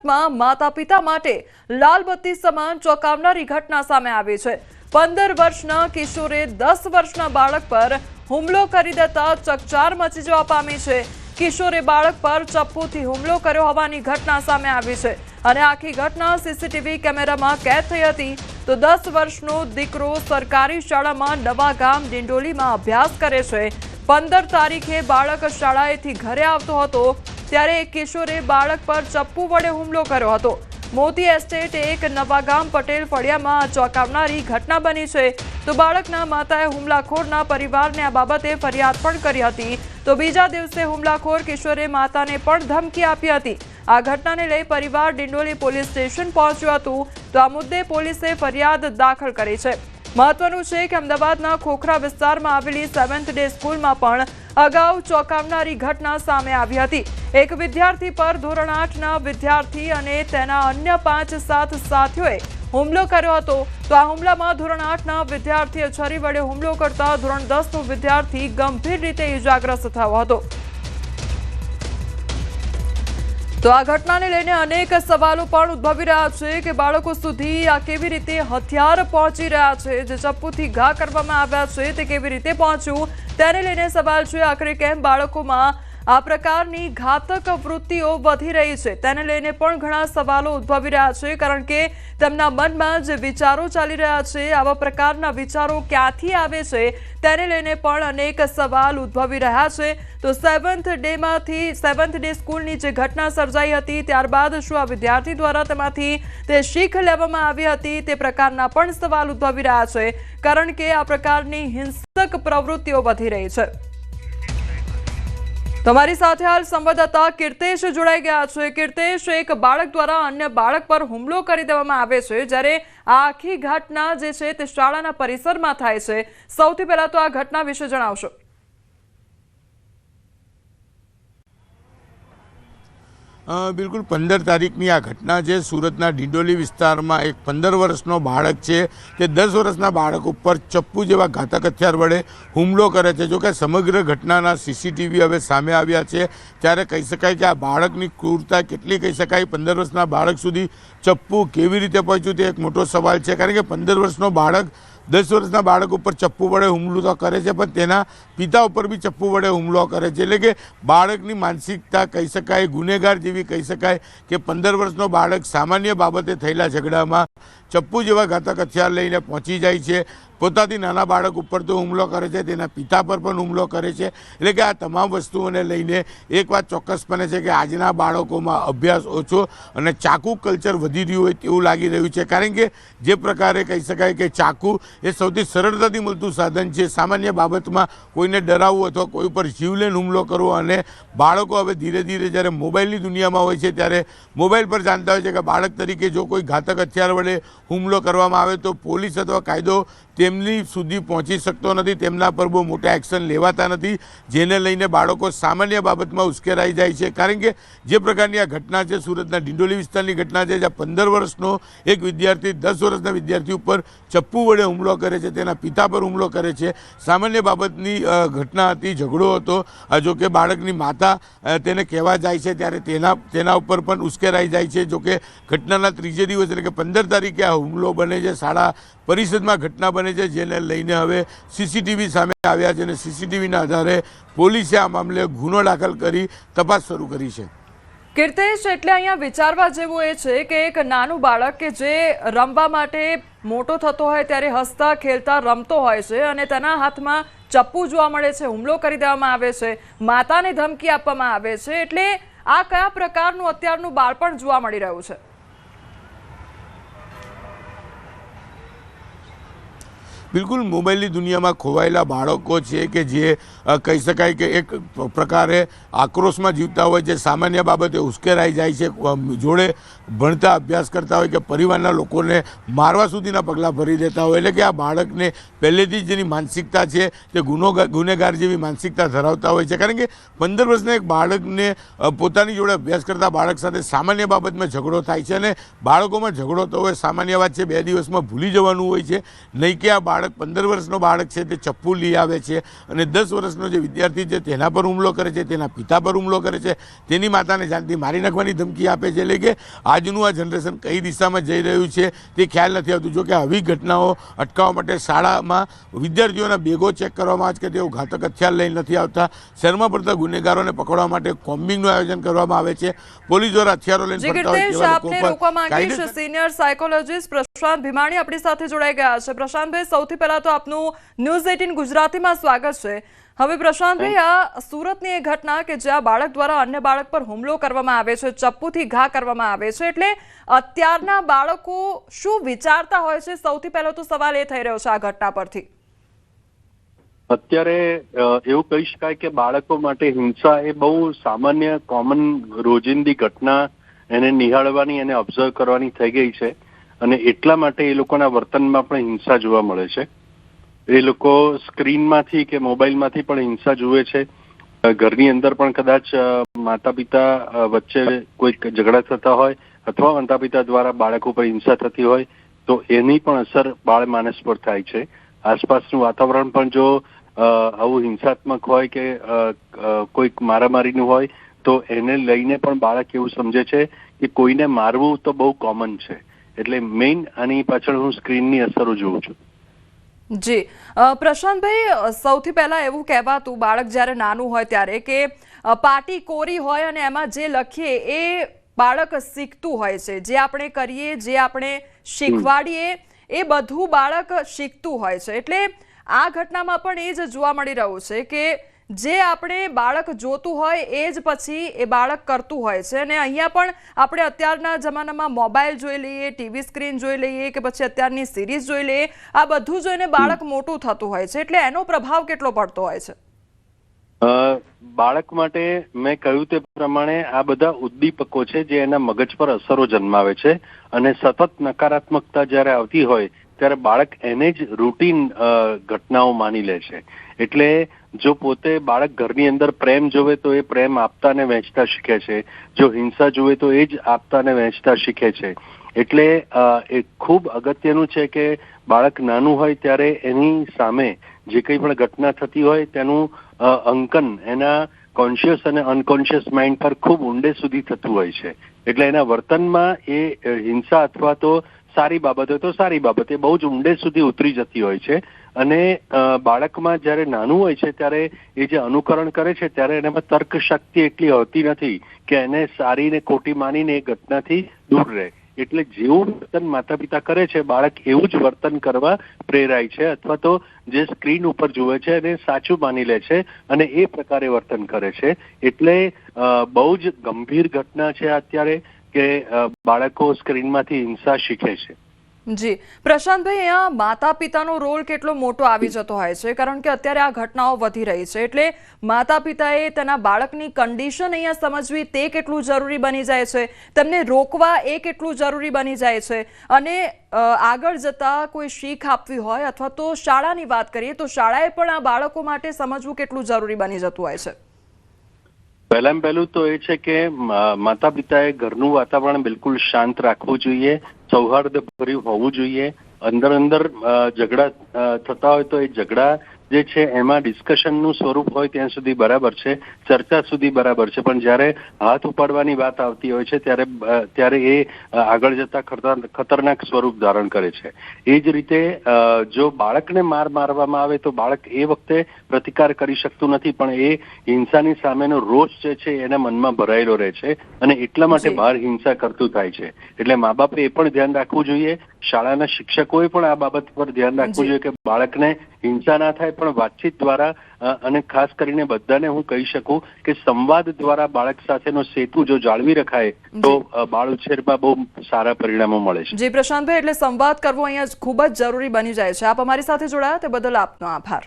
માતા પિતા માટે લાલબત્તી સમાન ચોંકાવનારી ઘટના સામે આવી છે। 15 વર્ષના કિશોરે 10 વર્ષના બાળક પર હુમલો કરી દેતા ચકચાર મચી જવા પામી છે। કિશોરે બાળક પર ચપ્પુથી હુમલો કર્યો હોવાની ઘટના સામે આવી છે અને આખી ઘટના સીસીટીવી કેમેરામાં કેદ થઈ હતી। તો 10 વર્ષનો દીકરો સરકારી શાળામાં નવાગામ ડિંડોલીમાં અભ્યાસ કરે છે। 15 તારીખે બાળક શાળાએથી ઘરે આવતો હતો ત્યારે એક કિશોરે બાળક પર ચપ્પુ વડે હુમલો કર્યો હતો। મોતી એસ્ટેટ એક નવાગામ પટેલ ફળિયામાં ચોંકાવનારી ઘટના બની છે। તો બાળકના માતાએ હુમલાખોરના પરિવારને આ બાબતે ફરિયાદ પણ કરી હતી। તો બીજા દિવસે હુમલાખોર કિશોરે માતાને પણ ધમકી આપી હતી। આ ઘટનાને લઈ પરિવાર ડિંડોલી પોલીસ સ્ટેશન પહોંચ્યું હતું। તો આ મુદ્દે પોલીસે ફરિયાદ દાખલ કરી છે। મહત્વનું છે કે અમદાવાદના ખોખરા વિસ્તારમાં આવેલી 7th ડે સ્કૂલમાં પણ અગાઉ ચોંકાવનારી ઘટના સામે આવી હતી। એક વિદ્યાર્થી પર ધોરણ 8ના વિદ્યાર્થી અને તેના અન્ય 5-7 સાથીઓએ હુમલો કર્યો હતો। તો આ હુમલામાં ધોરણ 8ના વિદ્યાર્થીએ છરી વડે હુમલો કરતા ધોરણ 10નો વિદ્યાર્થી ગંભીર રીતે ઇજાગ્રસ્ત થયો હતો। તો આ ઘટનાને લઈને અનેક સવાલો પણ ઉદ્ભવી રહ્યા છે કે બાળકો સુધી આ કેવી રીતે હથિયાર પહોંચી રહ્યા છે, જે ચપ્પુથી ઘા કરવામાં આવ્યા છે તે કેવી રીતે પહોંચ્યું તેને લઈને સવાલ છે। આખરે કેમ બાળકોમાં આ પ્રકારની ઘાતક વૃત્તિઓ વધી રહી છે તેને લઈને પણ ઘણા સવાલો ઉદ્ભવી રહ્યા છે, કારણ કે તેમના મનમાં જે વિચારો ચાલી રહ્યા છે આવા પ્રકારના વિચારો ક્યાંથી આવે છે તેને લઈને પણ અનેક સવાલ ઉદ્ભવી રહ્યા છે। તો 7th ડે સ્કૂલની જે ઘટના સર્જાઈ હતી ત્યારબાદ શું આ વિદ્યાર્થી દ્વારા તેમાંથી તે શીખ લેવામાં આવી હતી તે પ્રકારના પણ સવાલ ઉદ્ભવી રહ્યા છે, કારણ કે આ પ્રકારની હિંસક પ્રવૃત્તિઓ વધી રહી છે। તમારી સાથે હાલ સંવાદદાતા કીર્તેશ જોડાઈ ગયા છે। કીર્તેશ, એક બાળક દ્વારા અન્ય બાળક પર હુમલો કરી દેવામાં આવે છે જ્યારે આ આખી ઘટના જે છે તે શાળાના પરિસરમાં થાય છે। સૌથી પહેલા તો આ ઘટના વિશે જણાવશો। બિલકુલ 15 તારીખની આ ઘટના છે। સુરતના ડિંડોલી વિસ્તારમાં એક 15 વર્ષનો બાળક છે તે 10 વર્ષના બાળક ઉપર ચપ્પુ જેવા ઘાતક હથિયાર વડે હુમલો કરે છે। જો કે સમગ્ર ઘટનાના સીસીટીવી હવે સામે આવ્યા છે ત્યારે કહી શકાય કે આ બાળકની ક્રૂરતા કેટલી કહી શકાય। 15 વર્ષના બાળક સુધી ચપ્પુ કેવી રીતે પહોંચ્યું તે એક મોટો સવાલ છે, કારણ કે 15 વર્ષનો બાળક 10 વર્ષના બાળક ઉપર ચપ્પુ વડે હુમલો તો કરે છે પણ તેના પિતા ઉપર બી ચપ્પુ વડે હુમલો કરે છે। એટલે કે બાળકની માનસિકતા કહી શકાય ગુનેગાર જેવી કહી શકાય કે 15 વર્ષનો બાળક સામાન્ય બાબતે થયેલા ઝઘડામાં ચપ્પુ જેવા ઘાતક હથિયાર લઈને પહોંચી જાય છે। પોતાથી નાના બાળક ઉપર તો હુમલો કરે છે, તેના પિતા પર પણ હુમલો કરે છે। એટલે કે આ તમામ વસ્તુઓને લઈને એક વાત ચોક્કસપણે છે કે આજના બાળકોમાં અભ્યાસ ઓછો અને ચાકુ કલ્ચર વધી રહ્યું હોય તેવું લાગી રહ્યું છે, કારણ કે જે પ્રકારે કહી શકાય કે ચાકુ એ સૌથી સરળતાથી મળતું સાધન છે સામાન્ય બાબતમાં કોઈને ડરાવવું અથવા કોઈ ઉપર જીવલેણ હુમલો કરવો। અને બાળકો હવે ધીરે ધીરે જ્યારે મોબાઈલની દુનિયામાં હોય છે ત્યારે મોબાઈલ પર જાણતા હોય છે કે બાળક તરીકે જો કોઈ ઘાતક હથિયાર વડે હુમલો કરવામાં આવે તો પોલીસ અથવા કાયદો તેમની સુધી પહોંચી શકતો નથી, તેમના પર બહુ મોટા એક્શન લેવાતા નથી, જેને લઈને બાળકો સામાન્ય બાબતમાં ઉશ્કેરાઈ જાય છે। કારણ કે જે પ્રકારની આ ઘટના છે સુરતના ડિંડોલી વિસ્તારની ઘટના છે જ્યાં 15 વર્ષનો એક વિદ્યાર્થી 10 વર્ષના વિદ્યાર્થી ઉપર ચપ્પુ વડે હુમલો કરે છે, તેના પિતા પર હુમલો કરે છે। સામાન્ય બાબતની ઘટના હતી, ઝઘડો હતો। જો કે બાળકની માતા તેને કહેવા જાય છે ત્યારે તેના ઉપર પણ ઉશ્કેરાઈ જાય છે। જો કે ઘટનાના ત્રીજે દિવસ એટલે કે 15 તારીખે આ હુમલો બને છે, શાળા પરિષદમાં ઘટના બને છે, જેને લઈને હવે સીસીટીવી સામે આવ્યા છે અને સીસીટીવીના આધારે પોલીસે આ મામલે ગુનો દાખલ કરી તપાસ શરૂ કરી છે। કીર્તેશ, એટલે અહીંયા વિચારવા જેવું એ છે કે એક નાનું બાળક કે જે રમવા માટે મોટો થતો હોય ત્યારે હસતા ખેલતા રમતો હોય છે અને તેના હાથમાં ચપ્પુ જોવા મળે છે, હુમલો કરી દેવામાં આવે છે, માતાને ધમકી આપવામાં આવે છે, એટલે આ કયા પ્રકારનું અત્યારનું બાળપણ જોવા મળી રહ્યું છે? બિલકુલ મોબાઈલની દુનિયામાં ખોવાયેલા બાળકો છે કે જે કહી શકાય કે એક પ્રકારે આક્રોશમાં જીવતા હોય છે, સામાન્ય બાબતે ઉશ્કેરાઈ જાય છે, જોડે ભણતા અભ્યાસ કરતા હોય કે પરિવારના લોકોને મારવા સુધીના પગલાં ભરી દેતા હોય। એટલે કે આ બાળકને પહેલેથી જ જેની માનસિકતા છે તે ગુનેગાર જેવી માનસિકતા ધરાવતા હોય છે, કારણ કે 15 વર્ષના એક બાળકને પોતાની જોડે અભ્યાસ કરતા બાળક સાથે સામાન્ય બાબતમાં ઝઘડો થાય છે અને બાળકોમાં ઝઘડો તો હોય સામાન્ય વાત છે, 2 દિવસમાં ભૂલી જવાનું હોય છે, નહીં કે આ બાળક 15 વર્ષનો બાળક છે તે ચપ્પુ લઈ આવે છે અને 10 વર્ષનો જે વિદ્યાર્થી છે તેના પર હુમલો કરે છે, તેના પિતા પર હુમલો કરે છે, તેની માતાને જાનથી મારી નાખવાની ધમકી આપે છે. એટલે કે આજનું આ જનરેશન કઈ દિશામાં જઈ રહ્યું છે તે ખ્યાલ નથી આવતું. જો કે આવી ઘટનાઓ અટકાવવા માટે શાળામાં વિદ્યાર્થીઓના બેગો ચેક કરવામાં આવે છે કે તેઓ ઘાતક હથિયાર લઈને નથી આવતા. શહેરમાં પડતા ગુનેગારોને પકડવા માટે કોમ્બિંગનું આયોજન કરવામાં આવે છે. પોલીસ દ્વારા હથિયારો લઈને ફરતા હોય તેવા લોકો પર રોકવા માંગીશ. સિનિયર સાયકોલોજીસ્ટ પ્રશાંત ભીમાણી આપણી સાથે જોડાઈ ગયા છે. પ્રશાંતભાઈ, સૌથી પહેલા તો આપનું ન્યૂઝ 18 ગુજરાતીમાં સ્વાગત છે. હવે પ્રશાંતભાઈ, આ સુરતની એ ઘટના કે જ્યાં બાળક દ્વારા અન્ય બાળક પર હુમલો કરવામાં આવે છે, ચપ્પુથી ઘા કરવામાં આવે છે, એટલે અત્યારના બાળકો શું વિચારતા હોય છે? સૌથી પહેલો તો સવાલ એ થઈ રહ્યો છે આ ઘટના પરથી. અત્યારે એવું કહી શકાય કે બાળકો માટે હિંસા એ બહુ સામાન્ય કોમન રોજિંદી ઘટના એને નિહાળવાની અને ઓબ્ઝર્વ કરવાની થઈ ગઈ છે અને એટલા માટે એ લોકોના વર્તનમાં પણ હિંસા જોવા મળે છે. એ લોકો સ્ક્રીનમાંથી કે મોબાઈલમાંથી પણ હિંસા જુએ છે. ઘરની અંદર પણ કદાચ માતા પિતા વચ્ચે કોઈક ઝઘડા થતા હોય અથવા માતા પિતા દ્વારા બાળકો પર હિંસા થતી હોય તો એની પણ અસર બાળ માનસ પર થાય છે. આસપાસનું વાતાવરણ પણ જો આવું હિંસાત્મક હોય કે કોઈક મારામારીનું હોય તો એને લઈને પણ બાળક એવું સમજે છે કે કોઈને મારવું તો બહુ કોમન છે. એટલે મેઇન આની પાછળ હું સ્ક્રીનની અસરો જોઉં છું. જી પ્રશાંતભાઈ, સૌથી પહેલા એવું કહેવાતું બાળક જ્યારે નાનું હોય ત્યારે કે પાટી કોરી હોય અને એમાં જે લખીએ એ બાળક શીખતું હોય છે. જે આપણે કરીએ, જે આપણે શીખવાડીએ એ બધું બાળક શીખતું હોય છે. એટલે આ ઘટનામાં પણ એ જ જોવા મળી રહ્યું છે કે જે આપણે બાળક જોતું હોય એ જ પછી એ બાળક કરતું હોય છે. અને અહીંયા પણ આપણે અત્યારના જમાનામાં મોબાઈલ જોઈ લઈએ, ટીવી સ્ક્રીન જોઈ લઈએ કે પછી અત્યારની સિરીઝ જોઈ લઈએ, આ બધું જોઈને બાળક મોટું થતું હોય છે. એટલે એનો પ્રભાવ કેટલો પડતો હોય છે? બાળક માટે મેં કહ્યું તે પ્રમાણે આ બધા ઉદ્દીપકો છે જે એના મગજ પર અસરો જન્માવે છે અને સતત નકારાત્મકતા જ્યારે આવતી હોય ત્યારે બાળક એને જ રૂટીન ઘટનાઓ માની લે છે. એટલે જો પોતે બાળક ઘરની અંદર પ્રેમ જોવે તો એ પ્રેમ આપતા અને વહેંચતા શીખે છે. જો હિંસા જોવે તો એ જ આપતા અને વહેંચતા શીખે છે. એટલે એ ખૂબ અગત્યનું છે કે બાળક નાનું હોય ત્યારે એની સામે જે કંઈ પણ ઘટના થતી હોય તેનું અંકન એના કોન્શિયસ અને અનકોન્શિયસ માઇન્ડ પર ખૂબ ઊંડે સુધી થતું હોય છે. એટલે એના વર્તનમાં એ હિંસા અથવા તો સારી બાબત હોય તો સારી બાબત એ બહુ જ ઊંડે સુધી ઉતરી જતી હોય છે. અને બાળકમાં જ્યારે નાનું હોય છે ત્યારે એ જે અનુકરણ કરે છે ત્યારે એનામાં તર્ક શક્તિ એટલી હોતી નથી કે એને સારી ને ખોટી માનીને એ ઘટનાથી દૂર રહે. એટલે જેવું વર્તન માતા પિતા કરે છે બાળક એવું જ વર્તન કરવા પ્રેરાય છે અથવા તો જે સ્ક્રીન ઉપર જુએ છે એને સાચું માની લે છે અને એ પ્રકારે વર્તન કરે છે. એટલે બહુ જ ગંભીર ઘટના છે અત્યારે કે બાળકો સ્ક્રીનમાંથી હિંસા શીખે છે. જી પ્રશાંતભાઈ, અહીંયા માતા પિતાનો રોલ કેટલો મોટો આવી જતો હોય છે? કારણ કે અત્યારે આ ઘટનાઓ વધી રહી છે એટલે માતા પિતાએ તેના બાળકની કન્ડિશન અહીંયા સમજવી તે કેટલું જરૂરી બની જાય છે, તેમને રોકવા એ કેટલું જરૂરી બની જાય છે. અને આગળ જતા કોઈ શીખ આપવી હોય અથવા તો શાળાની વાત કરીએ તો શાળાએ પણ આ બાળકો માટે સમજવું કેટલું જરૂરી બની જતું હોય છે? પહેલામાં પહેલું તો એ છે કે માતા પિતાએ ઘરનું વાતાવરણ બિલકુલ શાંત રાખવું જોઈએ, સૌહાર્દભર્યું હોવું જોઈએ. અંદર ઝઘડા થતા હોય તો એ ઝઘડા જે છે એમાં ડિસ્કશનનું સ્વરૂપ હોય ત્યાં સુધી બરાબર છે, ચર્ચા સુધી બરાબર છે. પણ જ્યારે હાથ ઉપાડવાની વાત આવતી હોય છે ત્યારે એ આગળ જતા ખતરનાક સ્વરૂપ ધારણ કરે છે. એ જ રીતે જો બાળકને મારવામાં આવે તો બાળક એ વખતે પ્રતિકાર કરી શકતું નથી પણ એ હિંસાની સામેનો રોષ જે છે એના મનમાં ભરાયેલો રહે છે અને એટલા માટે બહાર હિંસા કરતું થાય છે. એટલે મા બાપે એ પણ ધ્યાન રાખવું જોઈએ, શાળાના શિક્ષકોએ પણ આ બાબત પર ધ્યાન રાખવું જોઈએ કે બાળકને હિંસા ના થાય પણ વાતચીત દ્વારા અને ખાસ કરીને બધાને હું કહી શકું કે સંવાદ દ્વારા બાળક સાથેનો સેતુ જો જાળવી રખાય તો બાળ ઉછેરમાં બહુ સારા પરિણામો મળે છે. જી પ્રશાંતભાઈ, એટલે સંવાદ કરવો અહીંયા ખૂબ જ જરૂરી બની જાય છે. આપ અમારી સાથે જોડાયા તે બદલ આપનો આભાર.